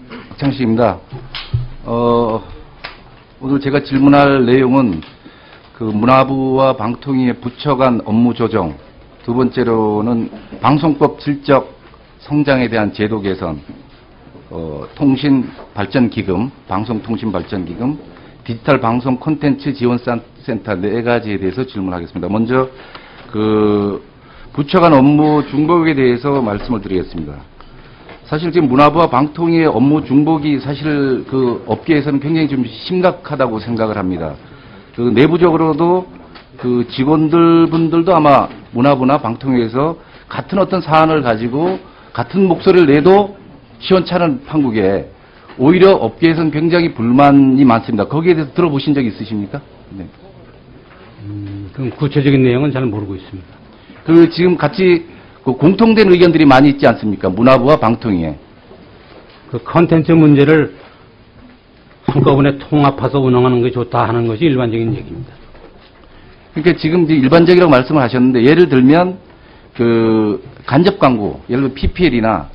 박창식입니다. 오늘 제가 질문할 내용은 그 문화부와 방통위의 부처 간 업무 조정, 두 번째로는 방송법 질적 성장에 대한 제도 개선, 통신발전기금, 방송통신발전기금, 디지털 방송 콘텐츠 지원센터 네 가지에 대해서 질문하겠습니다. 먼저 그 부처 간 업무 중복에 대해서 말씀을 드리겠습니다. 사실 지금 문화부와 방통위의 업무 중복이 사실 그 업계에서는 굉장히 좀 심각하다고 생각을 합니다. 그 내부적으로도 그 직원들분들도 아마 문화부나 방통위에서 같은 어떤 사안을 가지고 같은 목소리를 내도 시원찮은 판국에 오히려 업계에서는 굉장히 불만이 많습니다. 거기에 대해서 들어보신 적 있으십니까? 네. 그럼 구체적인 내용은 잘 모르고 있습니다. 그 지금 같이 그 공통된 의견들이 많이 있지 않습니까? 문화부와 방통위에. 그 컨텐츠 문제를 한꺼번에 통합해서 운영하는 것이 좋다 하는 것이 일반적인 얘기입니다. 그러니까 지금 이제 일반적이라고 말씀을 하셨는데 예를 들면 그 간접 광고, 예를 들어 PPL이나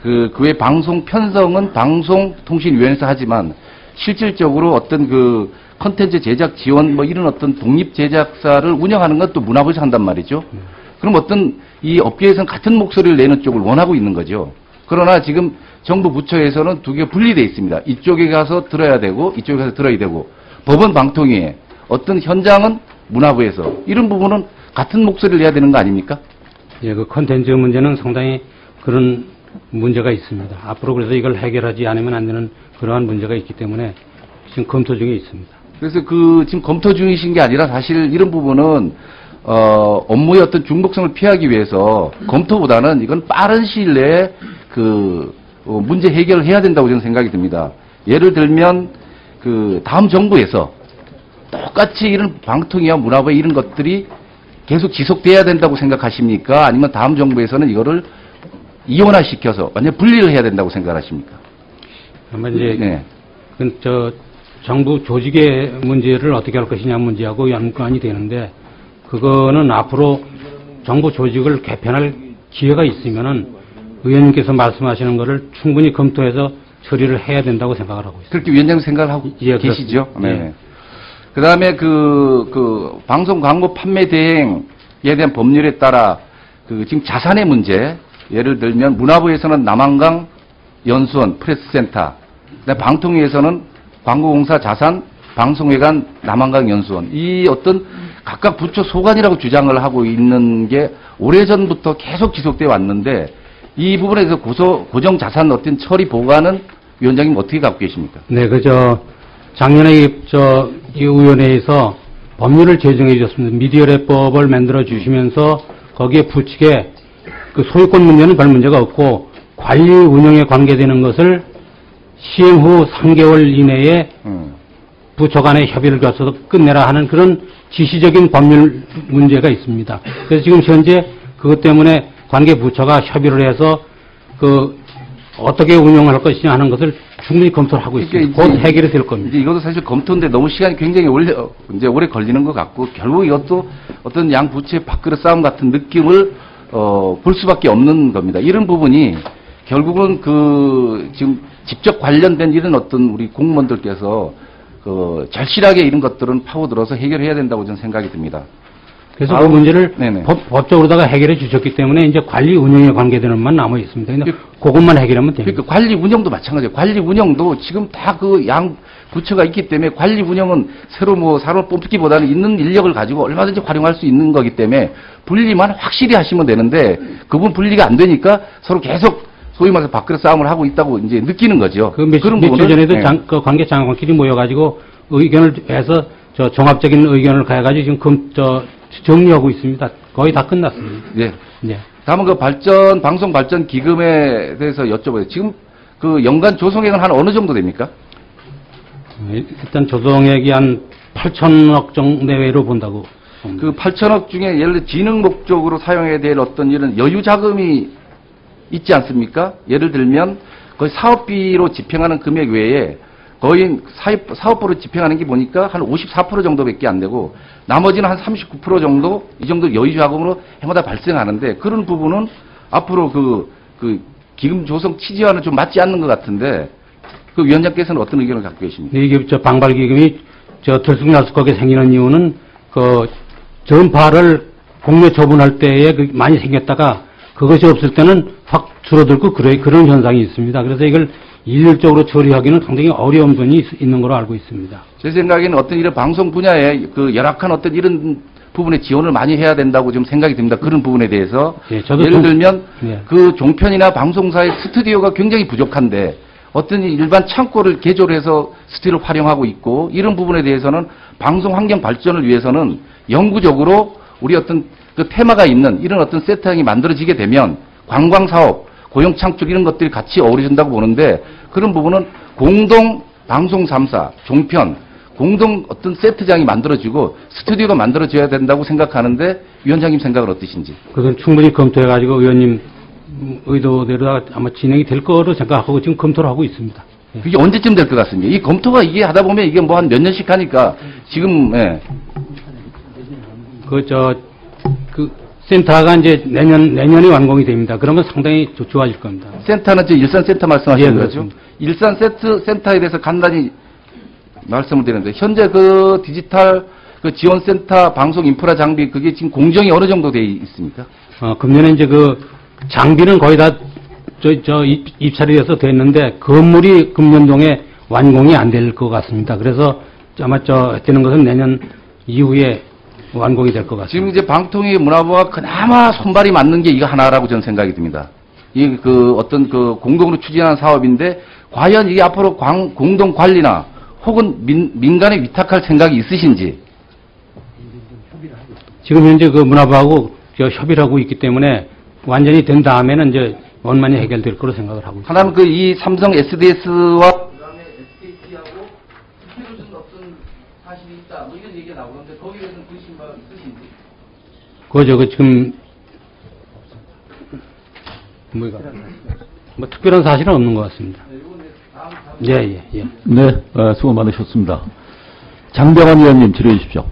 그 외 방송 편성은 방송통신위원회에서 하지만 실질적으로 어떤 그 컨텐츠 제작 지원 뭐 이런 어떤 독립 제작사를 운영하는 건 또 문화부에서 한단 말이죠. 그럼 어떤 이 업계에서는 같은 목소리를 내는 쪽을 원하고 있는 거죠. 그러나 지금 정부 부처에서는 두 개가 분리되어 있습니다. 이쪽에 가서 들어야 되고 이쪽에 가서 들어야 되고 법원 방통위에 어떤 현장은 문화부에서 이런 부분은 같은 목소리를 내야 되는 거 아닙니까? 예, 그 컨텐츠 문제는 상당히 그런 문제가 있습니다. 앞으로 그래서 이걸 해결하지 않으면 안 되는 그러한 문제가 있기 때문에 지금 검토 중에 있습니다. 그래서 그 지금 검토 중이신 게 아니라 사실 이런 부분은 업무의 어떤 중복성을 피하기 위해서 검토보다는 이건 빠른 시일 내에 그 문제 해결을 해야 된다고 저는 생각이 듭니다. 예를 들면 그 다음 정부에서 똑같이 이런 방통위와 문화부의 이런 것들이 계속 지속돼야 된다고 생각하십니까? 아니면 다음 정부에서는 이거를 이원화시켜서 완전 분리를 해야 된다고 생각하십니까? 아마 이제 네. 정부 조직의 문제를 어떻게 할 것이냐 문제하고 연관이 되는데 그거는 앞으로 정부 조직을 개편할 기회가 있으면은 의원님께서 말씀하시는 것을 충분히 검토해서 처리를 해야 된다고 생각을 하고 있습니다. 그렇게 위원장 생각을 하고 예, 계시죠? 네. 네. 그 다음에 그 방송 광고 판매 대행에 대한 법률에 따라 그 지금 자산의 문제, 예를 들면 문화부에서는 남한강 연수원 프레스센터, 방통위에서는 광고공사 자산, 방송회관 남한강 연수원, 이 어떤 각각 부처 소관이라고 주장을 하고 있는 게 오래전부터 계속 지속되어 왔는데 이 부분에 대해서 고정 자산 어떤 처리 보관은 위원장님 어떻게 갖고 계십니까? 네, 작년에 이 의원회에서 법률을 제정해 주셨습니다. 미디어랩법을 만들어 주시면서 거기에 부칙에 그 소유권 문제는 별 문제가 없고 관리 운영에 관계되는 것을 시행 후 3개월 이내에 부처 간의 협의를 거쳐서 끝내라 하는 그런 지시적인 법률 문제가 있습니다. 그래서 지금 현재 그것 때문에 관계 부처가 협의를 해서 어떻게 운영할 것이냐 하는 것을 충분히 검토를 하고 있습니다. 곧 해결이 될 겁니다. 이제 이것도 사실 검토인데 너무 시간이 굉장히 오래 걸리는 것 같고 결국 이것도 어떤 양 부처의 밥그릇 싸움 같은 느낌을 볼 수밖에 없는 겁니다. 이런 부분이 결국은 지금 직접 관련된 이런 어떤 우리 공무원들께서 절실하게 이런 것들은 파고들어서 해결해야 된다고 저는 생각이 듭니다. 그래서 그 문제를 네네. 법적으로다가 해결해 주셨기 때문에 이제 관리 운영에 관계되는 만 남아 있습니다. 근데 그것만 해결하면 됩니다. 그러니까 관리 운영도 마찬가지예요. 관리 운영도 지금 다 그 양 부처가 있기 때문에 관리 운영은 새로 사람을 뽑기보다는 있는 인력을 가지고 얼마든지 활용할 수 있는 거기 때문에 분리만 확실히 하시면 되는데 그분 분리가 안 되니까 서로 계속 소위 말해서 밥그릇 싸움을 하고 있다고 이제 느끼는 거죠. 며칠 전에도 네. 관계 장관끼리 모여가지고 의견을 해서 종합적인 의견을 가해가지고 지금 정리하고 있습니다. 거의 다 끝났습니다. 네. 네. 다음은 방송 발전 기금에 대해서 여쭤봐요. 지금 그 연간 조성액은 한 어느 정도 됩니까? 일단 조성액이 한 8천억 정도 내외로 본다고. 그 8천억 중에 예를 들어 지능 목적으로 사용해야 될 어떤 이런 여유 자금이 있지 않습니까? 예를 들면 거의 사업비로 집행하는 금액 외에 거의 사업부로 집행하는 게 보니까 한 54% 정도밖에 안 되고 나머지는 한 39% 정도 이 정도 여유 자금으로 해마다 발생하는데 그런 부분은 앞으로 그 기금 조성 취지와는 좀 맞지 않는 것 같은데 그 위원장께서는 어떤 의견을 갖고 계십니까? 이게 방발기금이 들쑥날쑥하게 생기는 이유는 그 전파를 공매 처분할 때에 많이 생겼다가 그것이 없을 때는 확 줄어들고 그런 현상이 있습니다. 그래서 이걸 일률적으로 처리하기는 상당히 어려운 점이 있는 걸로 알고 있습니다. 제 생각에는 어떤 이런 방송 분야에 그 열악한 어떤 이런 부분에 지원을 많이 해야 된다고 좀 생각이 듭니다. 그런 부분에 대해서. 예, 저도 예를 들면 예. 그 종편이나 방송사의 스튜디오가 굉장히 부족한데 어떤 일반 창고를 개조해서 스튜디오를 활용하고 있고 이런 부분에 대해서는 방송 환경 발전을 위해서는 영구적으로 우리 어떤 그 테마가 있는 이런 어떤 세트형이 만들어지게 되면 관광 사업, 고용 창출 이런 것들이 같이 어우러진다고 보는데 그런 부분은 공동 방송 3사, 종편, 공동 어떤 세트장이 만들어지고 스튜디오가 만들어져야 된다고 생각하는데 위원장님 생각은 어떠신지? 그건 충분히 검토해가지고 의원님 의도대로 아마 진행이 될 거로 생각하고 지금 검토를 하고 있습니다. 예. 그게 언제쯤 될 것 같습니까? 이 검토가 이게 하다 보면 이게 뭐 한 몇 년씩 하니까 지금, 예. 그 센터가 이제 내년에 완공이 됩니다. 그러면 상당히 좋아질 겁니다. 센터는 저 일산센터 말씀하시는 예, 거죠? 그렇습니다. 일산센터에 대해서 간단히 말씀을 드리는데 현재 그 디지털 그 지원센터 방송 인프라 장비 그게 지금 공정이 어느 정도 돼 있습니까? 금년에 이제 그 장비는 거의 다 입찰이 돼서 됐는데 건물이 금년동에 완공이 안 될 것 같습니다. 그래서 아마 되는 것은 내년 이후에 완공이 될 것 같습니다. 지금 이제 방통위 문화부가 그나마 손발이 맞는 게 이거 하나라고 저는 생각이 듭니다. 이 그 어떤 그 공동으로 추진하는 사업인데 과연 이게 앞으로 공동 관리나 혹은 민간에 위탁할 생각이 있으신지. 지금 현재 그 문화부하고 협의를 하고 있기 때문에 완전히 된 다음에는 이제 원만히 해결될 거로 생각을 하고 있습니다. 하나는 그 이 삼성 SDS와 그다음에 SKT하고 특혜를 준 어떤 사실이 있다. 뭐 이런 얘기가 나오는데 거기에 대해서는 관심 바 있으신지. 그거 지금 뭐 특별한 사실은 없는 것 같습니다. 예. 네, 수고 많으셨습니다. 장병환 의원님 질의해 주십시오.